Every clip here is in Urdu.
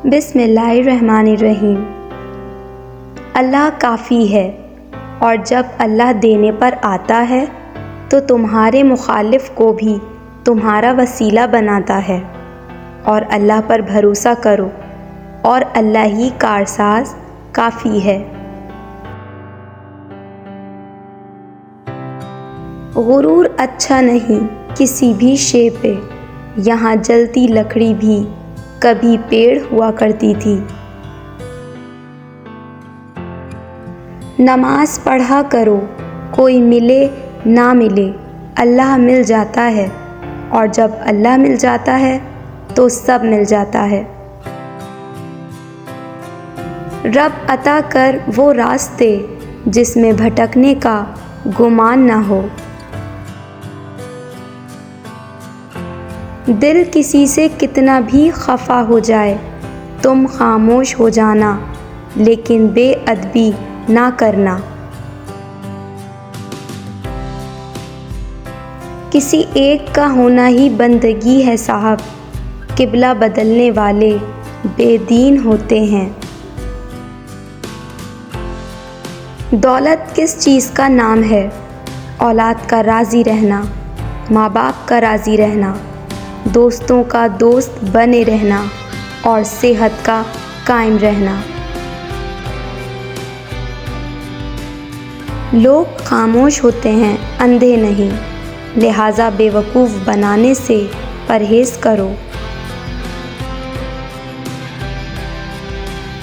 بسم اللہ الرحمن الرحیم۔ اللہ کافی ہے، اور جب اللہ دینے پر آتا ہے تو تمہارے مخالف کو بھی تمہارا وسیلہ بناتا ہے، اور اللہ پر بھروسہ کرو، اور اللہ ہی کارساز کافی ہے۔ غرور اچھا نہیں کسی بھی شے پہ، یہاں جلتی لکڑی بھی کبھی پیڑ ہوا کرتی تھی۔ نماز پڑھا کرو، کوئی ملے نہ ملے اللہ مل جاتا ہے، اور جب اللہ مل جاتا ہے تو سب مل جاتا ہے۔ رب عطا کر وہ راستے جس میں بھٹکنے کا گمان نہ ہو۔ دل کسی سے کتنا بھی خفا ہو جائے تم خاموش ہو جانا، لیکن بے ادبی نہ کرنا۔ کسی ایک کا ہونا ہی بندگی ہے صاحب، قبلہ بدلنے والے بے دین ہوتے ہیں۔ دولت کس چیز کا نام ہے؟ اولاد کا راضی رہنا، ماں باپ کا راضی رہنا، دوستوں کا دوست بنے رہنا، اور صحت کا قائم رہنا۔ لوگ خاموش ہوتے ہیں، اندھے نہیں، لہٰذا بے وقوف بنانے سے پرہیز کرو۔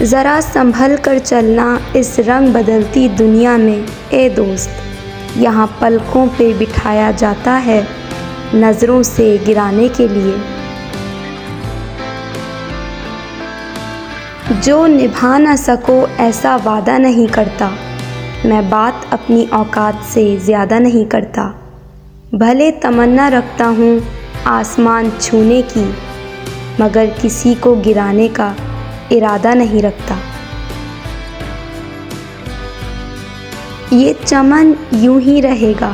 ذرا سنبھل کر چلنا اس رنگ بدلتی دنیا میں اے دوست، یہاں پلکوں پہ بٹھایا جاتا ہے نظروں سے گرانے کے لیے۔ جو نبھا نہ سکو ایسا وعدہ نہیں کرتا، میں بات اپنی اوقات سے زیادہ نہیں کرتا۔ بھلے تمنا رکھتا ہوں آسمان چھونے کی، مگر کسی کو گرانے کا ارادہ نہیں رکھتا۔ یہ چمن یوں ہی رہے گا،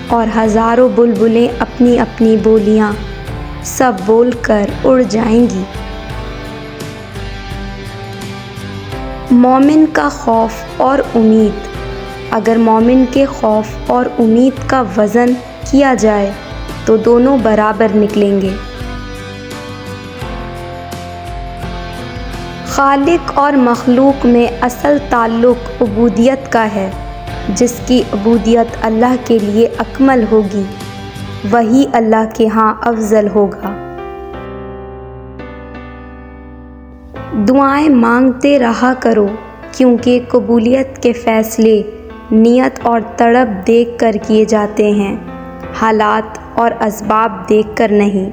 اور ہزاروں بلبلیں اپنی اپنی بولیاں سب بول کر اڑ جائیں گی۔ مومن کا خوف اور امید، اگر مومن کے خوف اور امید کا وزن کیا جائے تو دونوں برابر نکلیں گے۔ خالق اور مخلوق میں اصل تعلق عبودیت کا ہے۔ جس کی عبودیت اللہ کے لیے اکمل ہوگی وہی اللہ کے ہاں افضل ہوگا۔ دعائیں مانگتے رہا کرو، کیونکہ قبولیت کے فیصلے نیت اور تڑپ دیکھ کر کیے جاتے ہیں، حالات اور اسباب دیکھ کر نہیں۔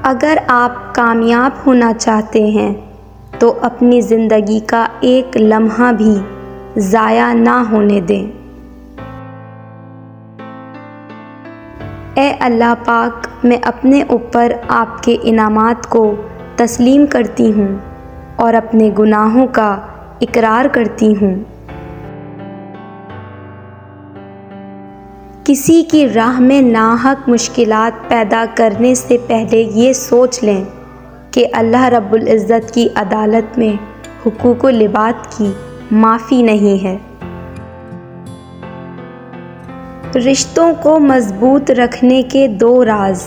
اگر آپ کامیاب ہونا چاہتے ہیں تو اپنی زندگی کا ایک لمحہ بھی ضائع نہ ہونے دیں۔ اے اللہ پاک، میں اپنے اوپر آپ کے انعامات کو تسلیم کرتی ہوں اور اپنے گناہوں کا اقرار کرتی ہوں۔ کسی کی راہ میں ناحق مشکلات پیدا کرنے سے پہلے یہ سوچ لیں کہ اللہ رب العزت کی عدالت میں حقوق و لباد کی معافی نہیں ہے۔ رشتوں کو مضبوط رکھنے کے دو راز: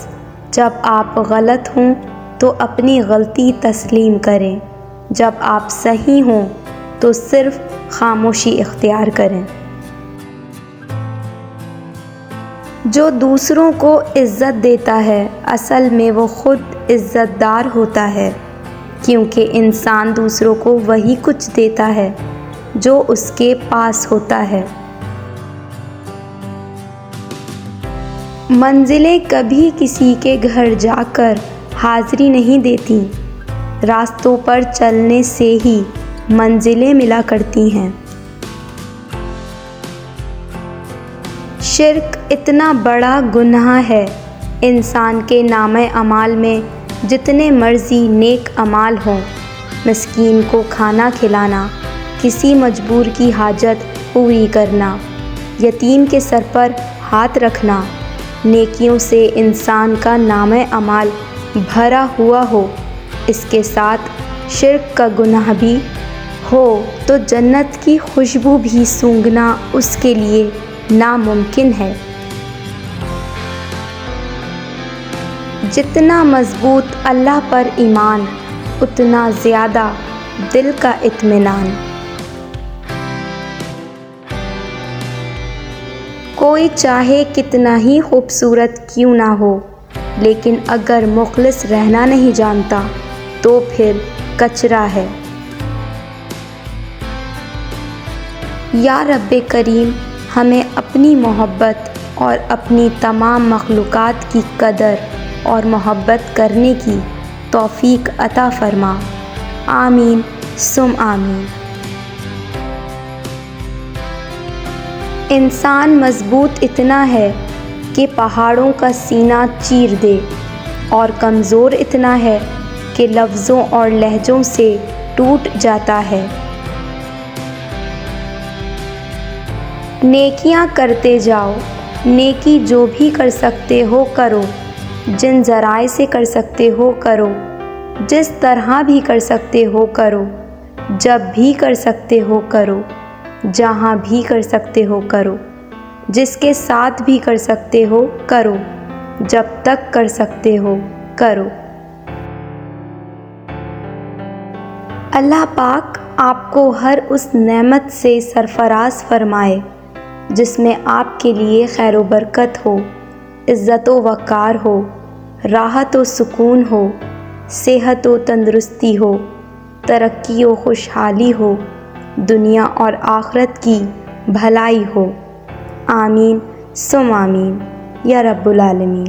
جب آپ غلط ہوں تو اپنی غلطی تسلیم کریں، جب آپ صحیح ہوں تو صرف خاموشی اختیار کریں۔ جو دوسروں کو عزت دیتا ہے اصل میں وہ خود عزت دار ہوتا ہے، کیونکہ انسان دوسروں کو وہی کچھ دیتا ہے جو اس کے پاس ہوتا ہے۔ منزلیں کبھی کسی کے گھر جا کر حاضری نہیں دیتی، راستوں پر چلنے سے ہی منزلیں ملا کرتی ہیں۔ شرک اتنا بڑا گناہ ہے، انسان کے نامہ اعمال میں جتنے مرضی نیک اعمال ہوں، مسکین کو کھانا کھلانا، کسی مجبور کی حاجت پوری کرنا، یتیم کے سر پر ہاتھ رکھنا، نیکیوں سے انسان کا نامہ اعمال بھرا ہوا ہو، اس کے ساتھ شرک کا گناہ بھی ہو تو جنت کی خوشبو بھی سونگھنا اس کے لیے ناممکن ہے۔ جتنا مضبوط اللہ پر ایمان، اتنا زیادہ دل کا اطمینان۔ کوئی چاہے کتنا ہی خوبصورت کیوں نہ ہو، لیکن اگر مخلص رہنا نہیں جانتا تو پھر کچرا ہے۔ یا رب کریم، ہمیں اپنی محبت اور اپنی تمام مخلوقات کی قدر اور محبت کرنے کی توفیق عطا فرما۔ آمین ثم آمین۔ انسان مضبوط اتنا ہے کہ پہاڑوں کا سینہ چیر دے، اور کمزور اتنا ہے کہ لفظوں اور لہجوں سے ٹوٹ جاتا ہے۔ نیکیاں کرتے جاؤ، نیکی جو بھی کر سکتے ہو کرو، جن ذرائع سے کر سکتے ہو کرو، جس طرح بھی کر سکتے ہو کرو، جب بھی کر سکتے ہو کرو، جہاں بھی کر سکتے ہو کرو، جس کے ساتھ بھی کر سکتے ہو کرو، جب تک کر سکتے ہو کرو۔ اللہ پاک آپ کو ہر اس نعمت سے سرفراز فرمائے جس میں آپ کے لیے خیر و برکت ہو، عزت و وقار ہو، راحت و سکون ہو، صحت و تندرستی ہو، ترقی و خوشحالی ہو، دنیا اور آخرت کی بھلائی ہو۔ آمین ثم آمین یا رب العالمین۔